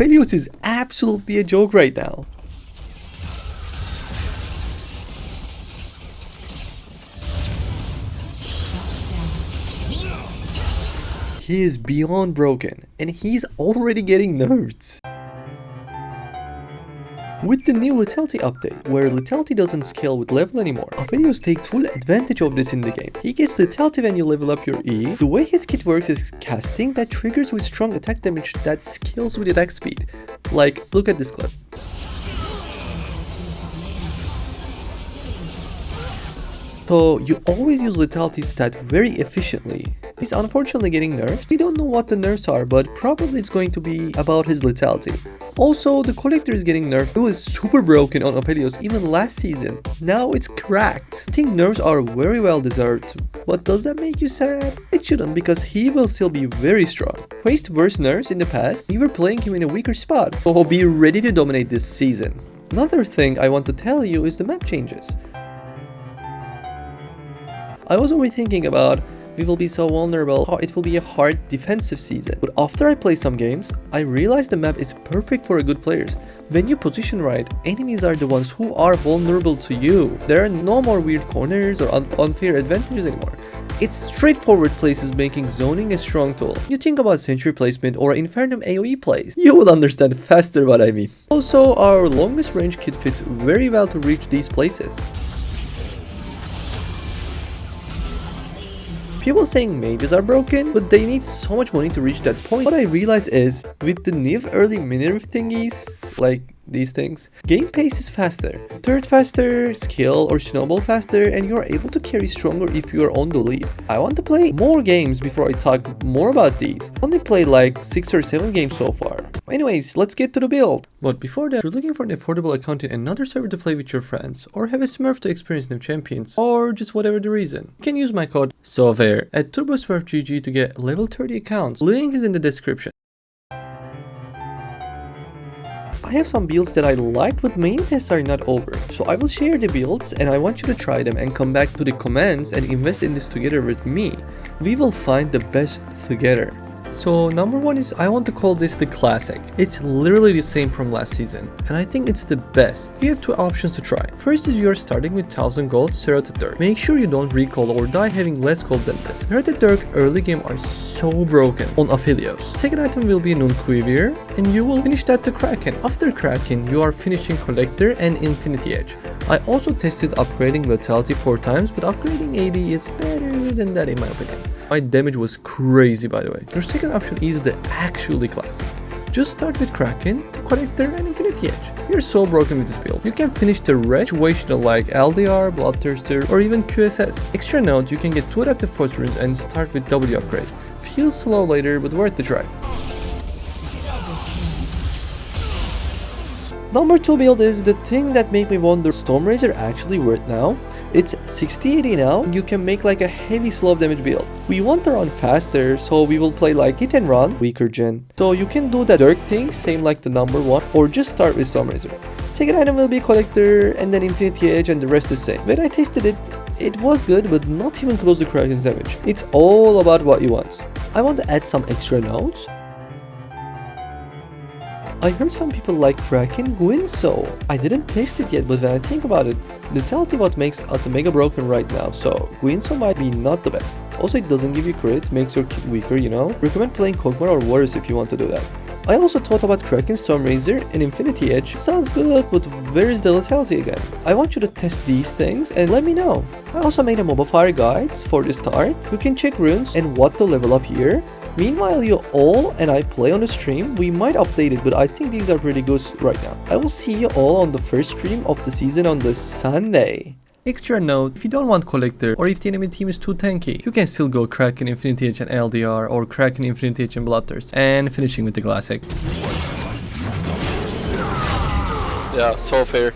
Aphelios is absolutely a joke right now. He is beyond broken, and he's already getting nerfs. With the new lethality update, where lethality doesn't scale with level anymore, Aphelios takes full advantage of this in the game. He gets lethality when you level up your E. The way his kit works is casting that triggers with strong attack damage that scales with attack speed. Like, look at this clip. So you always use lethality stat very efficiently. He's unfortunately getting nerfed. We don't know what the nerfs are, but probably it's going to be about his lethality. Also, the collector is getting nerfed. It was super broken on Aphelios even last season. Now it's cracked. I think nerfs are very well deserved. But does that make you sad? It shouldn't, because he will still be very strong. Faced worse nerfs in the past, you were playing him in a weaker spot. So be ready to dominate this season. Another thing I want to tell you is the map changes. I was already thinking about we will be so vulnerable, how it will be a hard defensive season. But after I play some games, I realized the map is perfect for a good players. When you position right, enemies are the ones who are vulnerable to you. There are no more weird corners or unfair advantages anymore. It's straightforward places, making zoning a strong tool. You think about sentry placement or Infernum AoE plays, you will understand faster what I mean. Also, our longest range kit fits very well to reach these places. People saying mages are broken, but they need so much money to reach that point. What I realize is, with the new early minerv thingies, like these things, game pace is faster. Turret faster, skill or snowball faster, and you're able to carry stronger if you're on the lead. I want to play more games before I talk more about these. I only played like 6 or 7 games so far. Anyways, let's get to the build. But before that, if you're looking for an affordable account in another server to play with your friends, or have a smurf to experience new champions, or just whatever the reason, you can use my code SOFAIR at TurboSmurfGG to get level 30 accounts. Link is in the description. I have some builds that I liked, but main tests are not over, so I will share the builds and I want you to try them and come back to the comments and invest in this together with me. We will find the best together. So number one is, I want to call this the classic. It's literally the same from last season, and I think it's the best. You have two options to try. First is you're starting with 1000 gold Serrated Dirk. Make sure you don't recall or die having less gold than this. Serrated Dirk early game are so broken on Aphelios. Second item will be Nunquivier, and you will finish that to Kraken. After Kraken, you are finishing Collector and Infinity Edge. I also tested upgrading lethality 4 times, but upgrading AD is better than that in my opinion. My damage was crazy, by the way. Your second option is the actually classic. Just start with Kraken, Collector and Infinity Edge. You're so broken with this build. You can finish the rest situational like LDR, Bloodthirster or even QSS. Extra note, you can get 2 adaptive fortunes and start with W upgrade. Feels slow later, but worth the try. Number 2 build is the thing that made me wonder, Stormraiser actually worth now? It's 60-80 now, and you can make like a heavy slow damage build. We want to run faster, so we will play like hit and run, weaker gen. So you can do that Dirk thing, same like the number 1, or just start with Stormraiser. Second item will be Collector, and then Infinity Edge, and the rest is same. When I tested it, it was good, but not even close to Kraken's damage. It's all about what you want. I want to add some extra notes. I heard some people like Kraken Guinso. I didn't test it yet, but when I think about it, lethality what makes us mega broken right now, so Guinso might be not the best. Also, it doesn't give you crit, makes your kit weaker, you know. Recommend playing Kog'Maw or Warriors if you want to do that. I also thought about Kraken, Stormraiser and Infinity Edge. Sounds good, but where is the lethality again? I want you to test these things and let me know. I also made a MOBAFIRE guides for the start. You can check runes and what to level up here. Meanwhile, you all and I play on the stream. We might update it, but I think these are pretty good right now. I will see you all on the first stream of the season on the Sunday. Extra note, if you don't want Collector or if the enemy team is too tanky, you can still go Kraken, Infinity Edge and LDR or Kraken, Infinity Edge and Bloodthirst and finishing with the classic. Yeah, so fair.